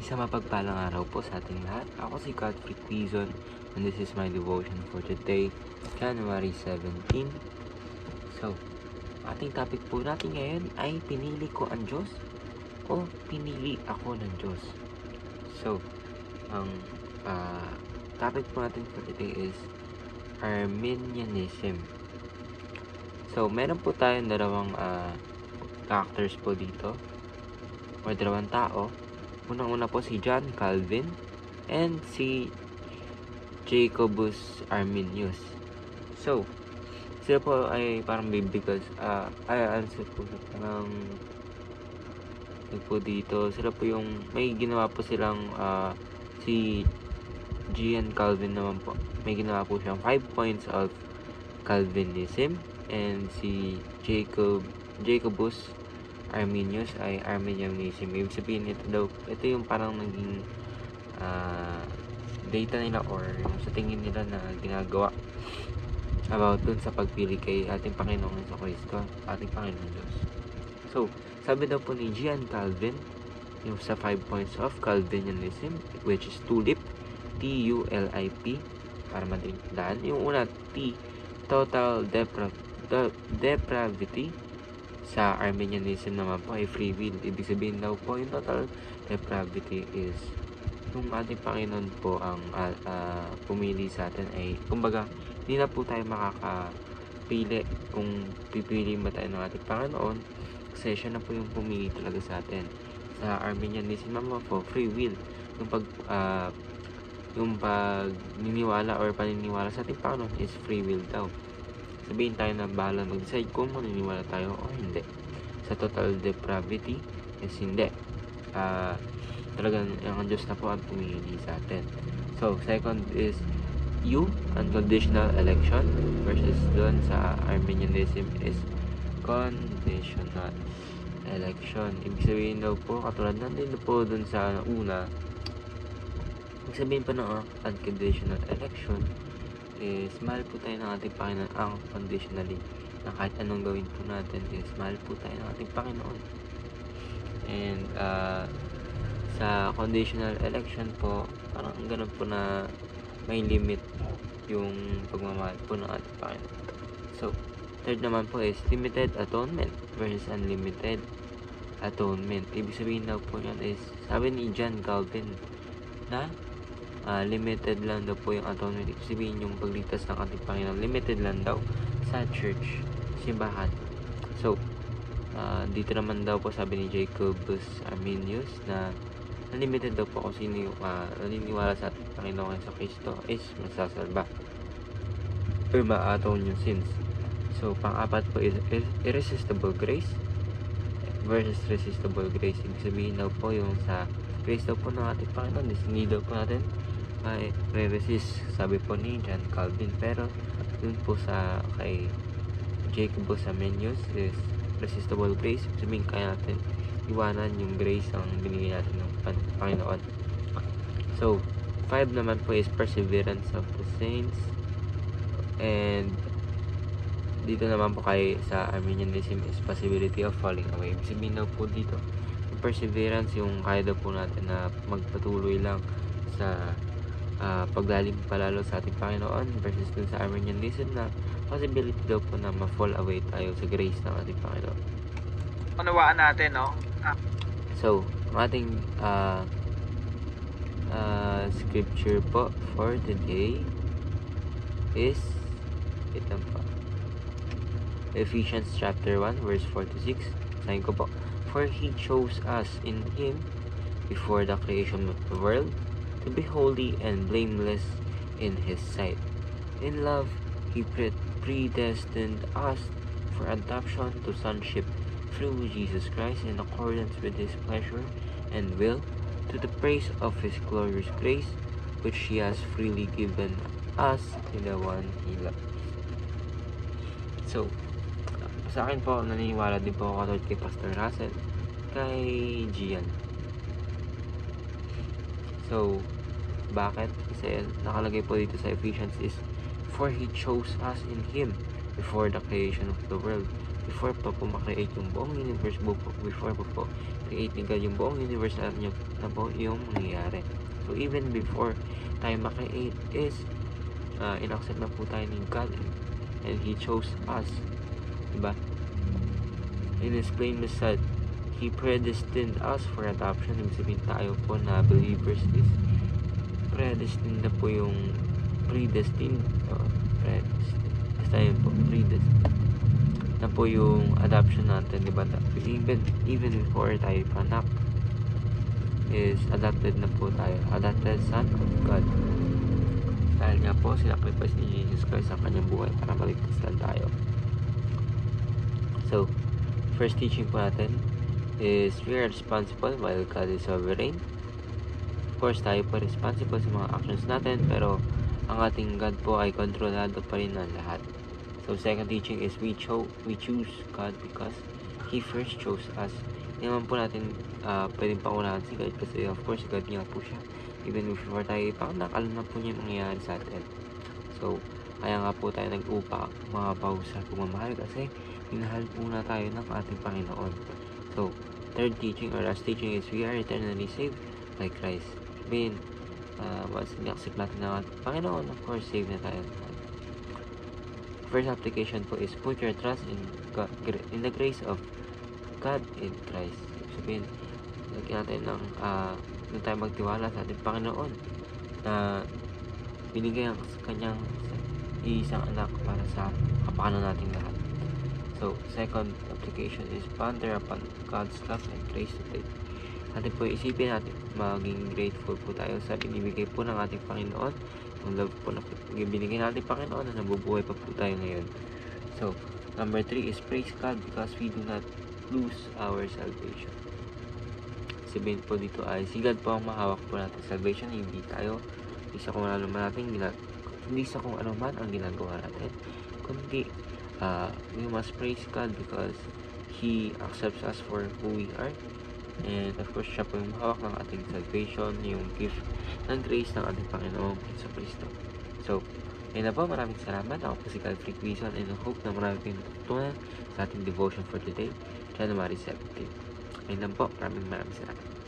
Isang mapagpalang araw po sa ating lahat. Ako si Godfrey Quizon and this is my devotion for today, January 17. So, ating topic po natin ngayon ay pinili ko ang Diyos o pinili ako ng Diyos. So, ang topic po natin for today is Arminianism. So, meron po tayong dalawang characters po dito o dalawang tao. Unang-una po si John Calvin and si Jacobus Arminius. So, sila po ay parang because answer po parang po dito. Sila po yung may ginawa po silang si John Calvin naman po. May ginawa po siyang 5 points of Calvinism and si Jacobus Arminius ay Arminianism. Ibig sabihin ito yung parang naging data nila or sa tingin nila na ginagawa about dun sa pagpili kay ating Panginoong Jesucristo, ating Panginoong Diyos. So, sabi daw po ni John Calvin, yung sa 5 points of Calvinism, which is tulip, T-U-L-I-P, para madaling tandaan. Yung una, T, total depravity. Sa Arminianism naman po ay free will. Ibig sabihin daw po yung total depravity is yung ating Panginoon po ang pumili sa atin ay kumbaga hindi na po tayo makakapili kung pipili ba tayo ng ating Panginoon kasi siya na po yung pumili talaga sa atin. Sa Arminianism naman po free will, yung pagniniwala or paniniwala sa ating Panginoon is free will daw. Sabihin tayo na bahala mag-decide kung maniniwala tayo o hindi. Sa total depravity is hindi. Talagang ang Diyos na po ang pumili sa atin. So, second is U, unconditional election, versus doon sa Arminianism is conditional election. Ibig sabihin daw po, katulad nandun po doon sa una, ibig sabihin pa ng unconditional election is mahal po tayo ng ating Panginoon unconditionally, na kahit anong gawin po natin is mahal po tayo ng ating Panginoon. And sa conditional election po, parang ganun po na may limit yung pagmamahal po ng ating Panginoon. So, third naman po is limited atonement versus unlimited atonement. Ibig sabihin daw po yan is, sabi ni John Calvin na limited lang daw po yung atonement. Ibig sabihin yung pagligtas ng ating Panginoon, limited lang daw sa church, simbahan. So, dito naman daw po sabi ni Jacobus Arminius na unlimited daw po kung sino yung naniniwala sa ating Panginoon sa Kristo is masasalba or ma-atone yung sins. So, pang-apat po is irresistible grace versus resistible grace. Ibig sabihin daw po yung sa grace daw po ng ating Panginoon is hindi daw po natin re-resist, sabi po ni John Calvin. Pero dun po sa kay Jacobus Arminius is resistible grace. Sabihin kaya natin iwanan yung grace ang binigay natin ng Panginoon. So 5 naman po is perseverance of the saints, and dito naman po kay sa Arminianism is possibility of falling away. Ibig sabihin daw po dito yung perseverance, yung kaya daw po natin na magpatuloy lang sa paglalim palalo sa ating Panginoon, versus dun sa Arminianism na possibility daw po na ma-fall away tayo sa grace ng ating Panginoon. Unawaan natin, no? So, ang ating scripture po for today is ito po, Ephesians chapter 1 verse 4 to 6. Sabi ko po, for He chose us in Him before the creation of the world to be holy and blameless in His sight. In love, He predestined us for adoption to sonship through Jesus Christ in accordance with His pleasure and will, to the praise of His glorious grace, which He has freely given us in the one He loves. So, sa akin po, naniniwala din po ako kay Pastor Russell, kay Gian. So, bakit? Kasi nakalagay po dito sa Ephesians is, for He chose us in Him before the creation of the world. Before pa po makreate yung buong universe, before pa po create ni God yung buong universe, alam niya na po yung mangyayari. So, even before tayo makreate is in-accept na po tayo ni God and He chose us. Diba? In His plain said, He predestined us for adoption. Ibig sabihin tayo po na believers is predestined na po yung predestined. Basta yun po, predestined na po yung adoption natin, diba? Even before tayo panak is adopted na po tayo, adopted son of God, dahil nga po sinacrifice ni Jesus Christ sa kanyang buhay para maligtas lang tayo. So, first teaching po natin is we are responsible while God is sovereign. Of course, tayo po responsible sa mga actions natin, pero ang ating God po ay kontrolado pa rin ng lahat. So, second teaching is we choose God because He first chose us. Hindi naman po natin pwedeng pangunahan si God kasi of course God niya po siya. Even before tayo ipanganak, alam na po niya yung mangyayari sa atin. So, kaya nga po tayo nag-upa mga sa pagmamahal kasi minahal po na tayo ng ating Panginoon. So, third teaching or last teaching is we are eternally saved by Christ. Sabihin, once ni-accept natin ng ating Panginoon, of course, save na tayo. First application po is put your trust in God, in the grace of God in Christ. Sabihin, lagyan natin ng doon tayo magtiwala sa ating Panginoon na binigay ang kanyang isang anak para sa kapakanan nating lahat. So, second application is ponder upon God's love and grace today. Atin po isipin natin, maging grateful po tayo sa binibigay po ng ating Panginoon, ang love po na binigay natin Panginoon na nabubuhay pa po tayo ngayon. So, number 3 is praise God because we do not lose our salvation. Sabihin po dito ay si God po ang mahawak po natin salvation, hindi tayo, hindi sa kung ano man ang ginagawa natin, kundi we must praise God because He accepts us for who we are. And of course, siya po yung hawak ng ating salvation, yung gift ng grace ng ating Panginoong Jesucristo. So, ayun na po, maraming salamat. Ako po si Calfric Quezon and I hope na marami kayong natutunan sa ating devotion for today, January 17. Ayun lang po, maraming salamat.